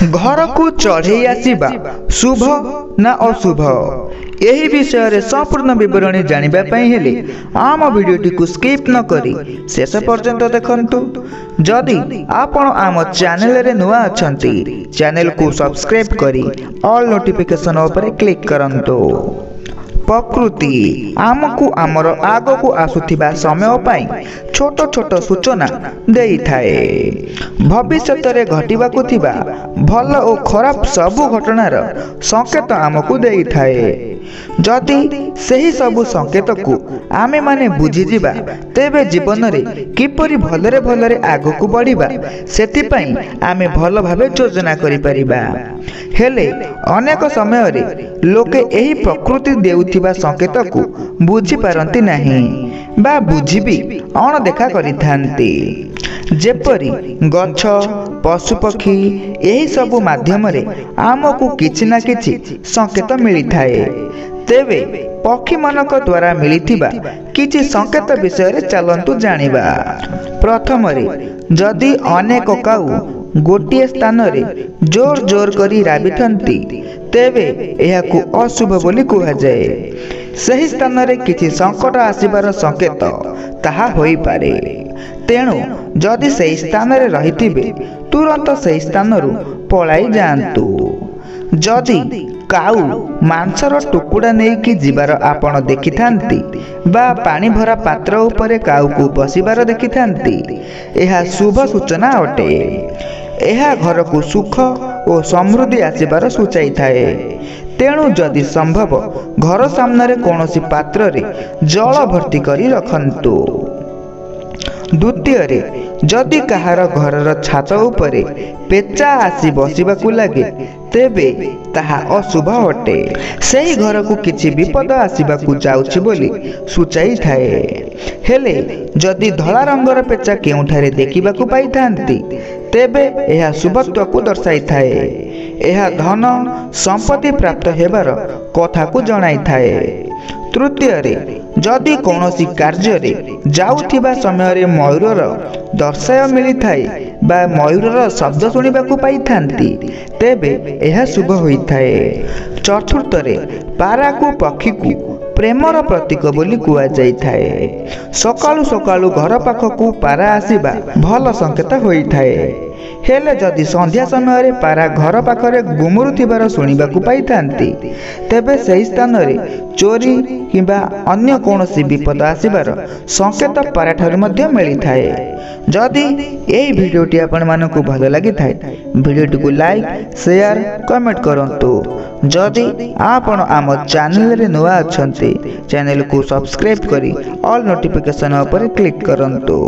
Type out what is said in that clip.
घर को चढ़ई आसवा शुभ ना अशुभ यही विषय रे संपूर्ण विवरणी जानिबा पई हेले आम वीडियोटी को स्किप न करी शेष पर्यंत देखंतु। जदि आपण आम चैनल रे नुआ अछंती चैनल को सब्सक्राइब करी ऑल नोटिफिकेशन ऊपर क्लिक करंतु। प्रकृति आमको आमर आग को आसुथिबा समय पाई छोट छोट सूचना देई थाए। भविष्य रे घटिबाकु थिबा भल और खराब सबु घटनार संकेत आमको देई थाए। जदि सही सबु संकेत को आमे माने बुझी जिबा तेबे जीवन रे किपरि भलरे भलरे आग को बढ़िबा सेति पई आमे भल भाबे योजना करि परिबा। हेले अनेक समय रे लोके एही प्रकृति देउथिबा संकेत को बुझी पारंती नहीं बा बुझिबी अणदेखा करिथांती। जेपरि गछ पशु पक्षी यही सबु माध्यम रे आमको किछि ना किछि संकेत मिली थाए। तेबे पक्षी मानक द्वारा मिलिथिबा किछि संकेत विषय रे चलंतु जानिबा। प्रथम रे जदि अनेक काऊ गोटिए स्थान रे जोर जोर करी राबिथंती तेबे एहाकु अशुभ बोली कुहा जाए। सही स्थान रे किछि संकट आसीबार संकेत ताहा होई पारे। तेणु जदि सही स्थान रे रहिथिबे तुरंत सही स्थान रु पलाई जांतु। जदि काऊ मांसर टुकुड़ा नेकी जीवार आपण देखिथांती बा पानी भरा पात्र उपरे काऊ को बसिबार देखिथांती एहा शुभ सूचना अटे। एहा घर को सुख और समृद्धि आसीबार सूचाई थाए। तेणु जदि संभव घर सामने कौनसी पात्र रे जल भर्ती करी रखंतु। द्वितीय रे जदि कहार घरर छात उपरे पेचा आसी बसिबाकु लागे तेबे ताहा अशुभ अटे। सेही घर को किछि विपद आसीबाकु जाउछि बोली सूचाई थाए। हेले जदि धला रंगर पेचा केउठारे देखिबाकु पाइथांती तेबे एहा शुभत्व को दर्शाई थाए। एहा धन संपत्ति प्राप्त हेबार कथा को जणाई थाए। तृतीय रे जदि कौनसी कार्य रे जाउथिबा समय रे मयूरर दर्शाय मिली थाए बा मयूरर शब्द सुनिबाकु पाइथांती तेबे एहा शुभ होई थाए। चतुर्थ रे पारा को पक्षी को प्रेमर प्रतीक बोली कुआ जाई थाए। सकाळु सकाळु घर पाखकु पारा आसीबा भल संकेत होई थाए। हेले जदि संध्या समय रे पारा घर पाखरे गुमुरु थिबार सुनिबाकु पाइथांती तेबे सही स्थान रे चोरी किबा अन्य कौनसी विपद आसीबार संकेत पारा ठारु मध्ये मिली थाए। जदि एही वीडियोटी आपण मानकु भल लागि थाए वीडियोटी को लाइक शेयर कमेंट करंतु। जदि आपण आम चैनल रे नुआ अछंती चैनल को सब्सक्राइब करी ऑल नोटिफिकेशन ऊपर क्लिक करंतु।